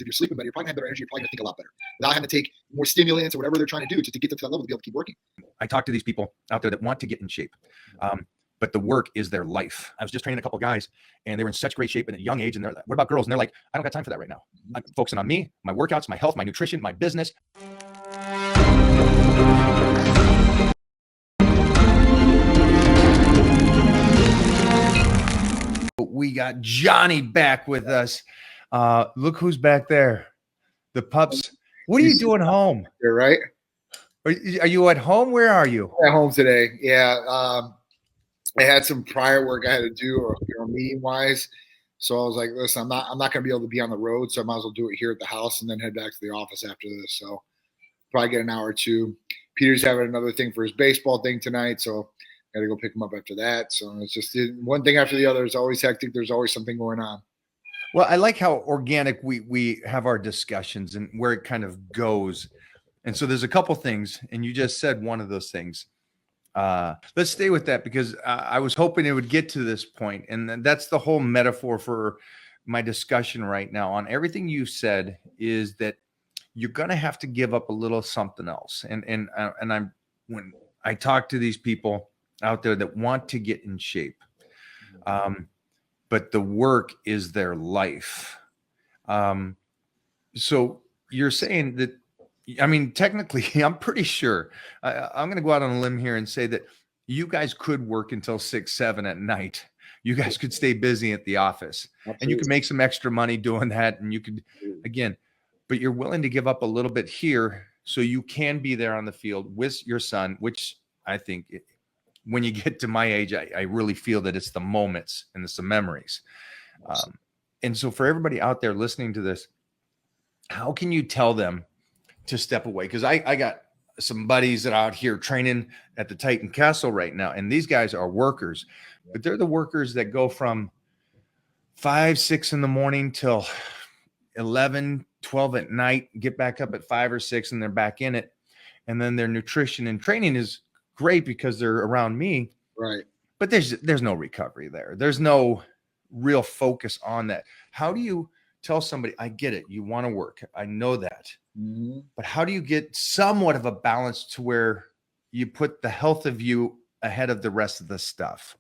if you're sleeping better, you're probably gonna have better energy. You're probably gonna think a lot better without having to take more stimulants or whatever they're trying to do to get them to that level to be able to keep working. I talk to these people out there that want to get in shape, but the work is their life. I was just training a couple of guys, and they were in such great shape at a young age. And they're like, "What about girls?" And they're like, "I don't got time for that right now. I'm focusing on me, my workouts, my health, my nutrition, my business." We got Johnny back with us. Look who's back there. The pups. What are you doing home? You're right. Are you at home? Where are you? At home today. Yeah. I had some prior work I had to do, meeting wise. So I was like, listen, I'm not going to be able to be on the road, so I might as well do it here at the house and then head back to the office after this. So probably get an hour or two. Peter's having another thing for his baseball thing tonight, so I got to go pick him up after that. So it's just one thing after the other. It's always hectic. There's always something going on. Well, I like how organic we have our discussions and where it kind of goes. And so there's a couple things, and you just said one of those things. Let's stay with that because I was hoping it would get to this point, and that's the whole metaphor for my discussion right now. On everything you said is that you're going to have to give up a little something else. And I'm when I talk to these people out there that want to get in shape, but the work is their life. So you're saying that. I mean, technically, I'm pretty sure I'm going to go out on a limb here and say that you guys could work until 6, 7 at night. You guys could stay busy at the office. Absolutely. And you could make some extra money doing that. And you could, again, but you're willing to give up a little bit here so you can be there on the field with your son, which I think when you get to my age, I really feel that it's the moments and it's the memories. And so for everybody out there listening to this, how can you tell them to step away? Because I got some buddies that are out here training at the Titan Castle right now, and these guys are workers, but they're the workers that go from 5, 6 in the morning till 11, 12 at night, get back up at 5 or 6, and they're back in it. And then their nutrition and training is great because they're around me. Right. But there's no recovery there. There's no real focus on that. How do you tell somebody, I get it, you want to work, I know that. Mm-hmm. But how do you get somewhat of a balance to where you put the health of you ahead of the rest of the stuff?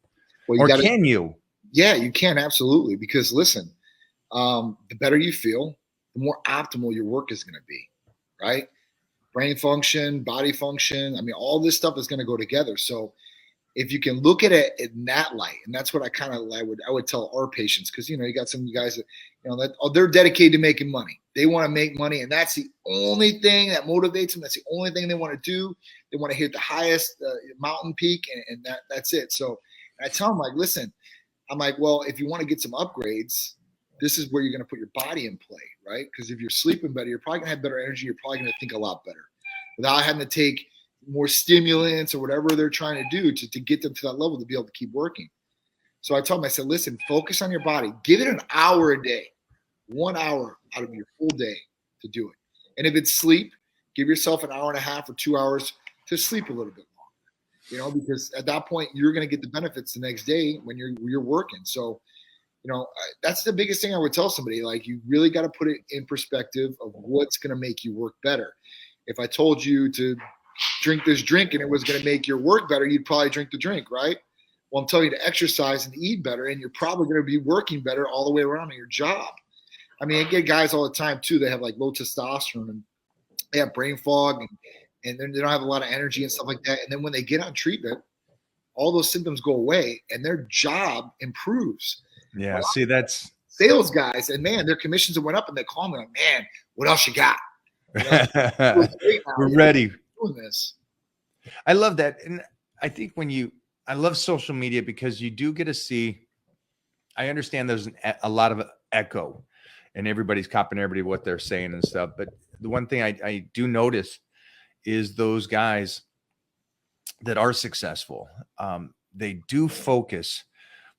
Well, can you? Yeah, you can. Absolutely. Because listen, the better you feel, the more optimal your work is going to be, right? Brain function, body function. I mean, all this stuff is going to go together. So if you can look at it in that light, and that's what I would tell our patients, because you got some guys that that they're dedicated to making money. They want to make money, and that's the only thing that motivates them. That's the only thing they want to do. They want to hit the highest mountain peak, and that's it. So I tell them, like, listen, I'm like, well, if you want to get some upgrades, this is where you're going to put your body in play, right? Because if you're sleeping better, you're probably going to have better energy. You're probably going to think a lot better without having to take more stimulants or whatever they're trying to do to get them to that level to be able to keep working. So I told them, I said, listen, focus on your body. Give it an hour a day, 1 hour out of your full day to do it. And if it's sleep, give yourself an hour and a half or 2 hours to sleep a little bit longer, because at that point you're going to get the benefits the next day when you're working. So, that's the biggest thing I would tell somebody. Like, you really got to put it in perspective of what's going to make you work better. If I told you to drink this drink and it was going to make your work better, you'd probably drink the drink, right? Well, I'm telling you to exercise and eat better, and you're probably going to be working better all the way around in your job. I mean, I get guys all the time too. They have like low testosterone and they have brain fog and then they don't have a lot of energy and stuff like that. And then when they get on treatment, all those symptoms go away and their job improves. Yeah. See, that's sales guys, and man, their commissions went up and they call me like, man, what else you got? We're ready. Doing this. I love that. And I think I love social media because you do get to see, I understand there's a lot of echo and everybody's copying everybody what they're saying and stuff. But the one thing I do notice is those guys that are successful, they do focus,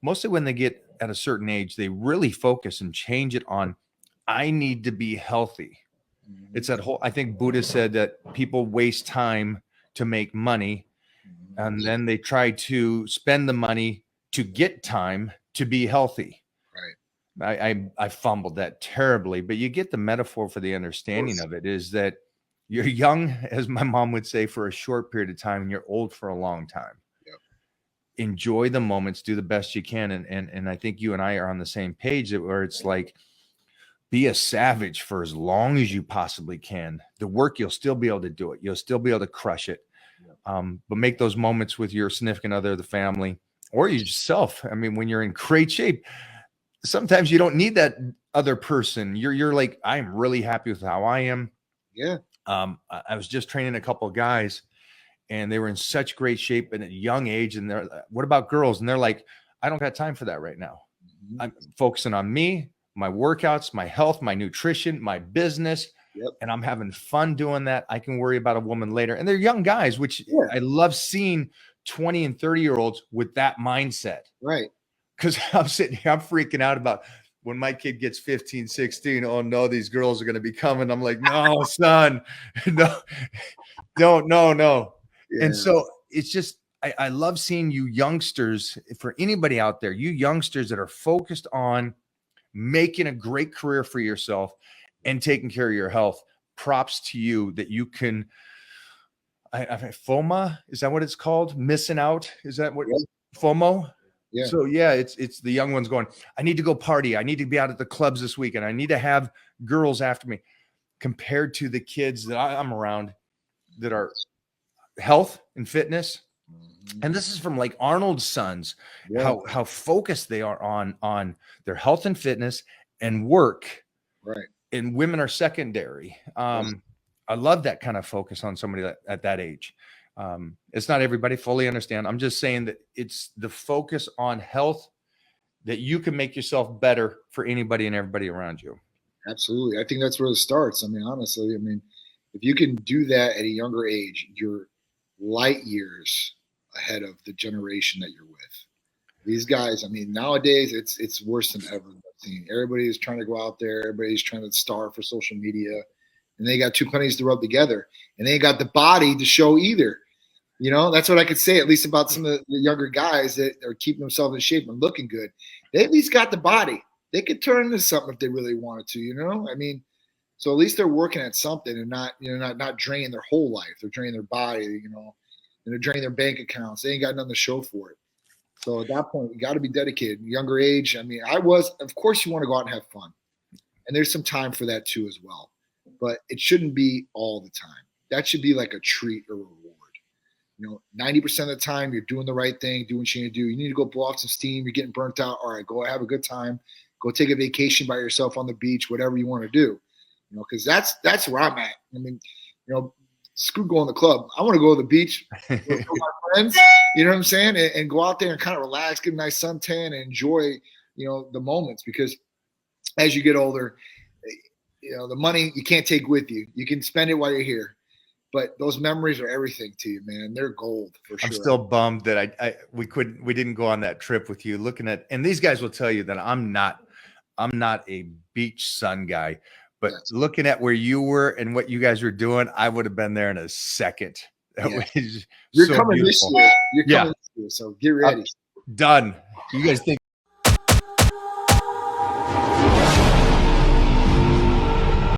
mostly when they get at a certain age, they really focus and change it on, I need to be healthy. It's that whole, I think Buddha said that people waste time to make money, and then they try to spend the money to get time to be healthy. Right. I fumbled that terribly, but you get the metaphor for the understanding of it is that you're young, as my mom would say, for a short period of time, and you're old for a long time. Yep. Enjoy the moments, do the best you can. And I think you and I are on the same page where it's like, be a savage for as long as you possibly can. The work, you'll still be able to do it. You'll still be able to crush it. But make those moments with your significant other, the family, or yourself. I mean, when you're in great shape, sometimes you don't need that other person. You're like, I'm really happy with how I am. Yeah. I was just training a couple of guys, and they were in such great shape at a young age. And they're, what about girls? And they're like, I don't got time for that right now. Mm-hmm. I'm focusing on me, my workouts, my health, my nutrition, my business. Yep. And I'm having fun doing that. I can worry about a woman later. And they're young guys, which I love seeing 20 and 30-year-olds with that mindset. Right. Because I'm sitting here, I'm freaking out about when my kid gets 15, 16. Oh no, these girls are going to be coming. I'm like, no, son, no. Yeah. And so it's just, I love seeing you youngsters, for anybody out there, you youngsters that are focused on making a great career for yourself and taking care of your health. Props to you that you can, FOMA, is that what it's called? Missing out? Is that what FOMO? Yeah. So yeah, it's the young ones going, I need to go party. I need to be out at the clubs this weekend. I need to have girls after me, compared to the kids that I'm around that are health and fitness. And this is from like Arnold's sons, how focused they are on their health and fitness and work. Right. And women are secondary. I love that kind of focus on somebody at that age. It's not everybody fully understand. I'm just saying that it's the focus on health that you can make yourself better for anybody and everybody around you. Absolutely. I think that's where it starts. I mean, honestly, if you can do that at a younger age, you're light years ahead of the generation that you're with. These guys, nowadays it's worse than ever. Everybody is trying to go out there. Everybody's trying to star for social media, and they got two pennies to rub together, and they ain't got the body to show either. That's what I could say, at least about some of the younger guys that are keeping themselves in shape and looking good. They at least got the body. They could turn into something if they really wanted to, so at least they're working at something and not draining their whole life. They're draining their body, and they're draining their bank accounts. They ain't got nothing to show for it. So at that point, you got to be dedicated. Younger age, of course you want to go out and have fun. And there's some time for that too as well. But it shouldn't be all the time. That should be like a treat or reward. 90% of the time you're doing the right thing, doing what you need to do. You need to go blow off some steam. You're getting burnt out. All right, go have a good time. Go take a vacation by yourself on the beach, whatever you want to do. Because that's where I'm at. Screw going to the club. I want to go to the beach with my friends, you know what I'm saying? And go out there and kind of relax, get a nice suntan and enjoy, the moments. Because as you get older, the money you can't take with you. You can spend it while you're here. But those memories are everything to you, man. They're gold for sure. I'm still bummed that we didn't go on that trip with you. And these guys will tell you that I'm not a beach sun guy. But looking at where you were and what you guys were doing, I would have been there in a second. That was You're so coming beautiful. this year. You're coming this year, so get ready. Done. You guys think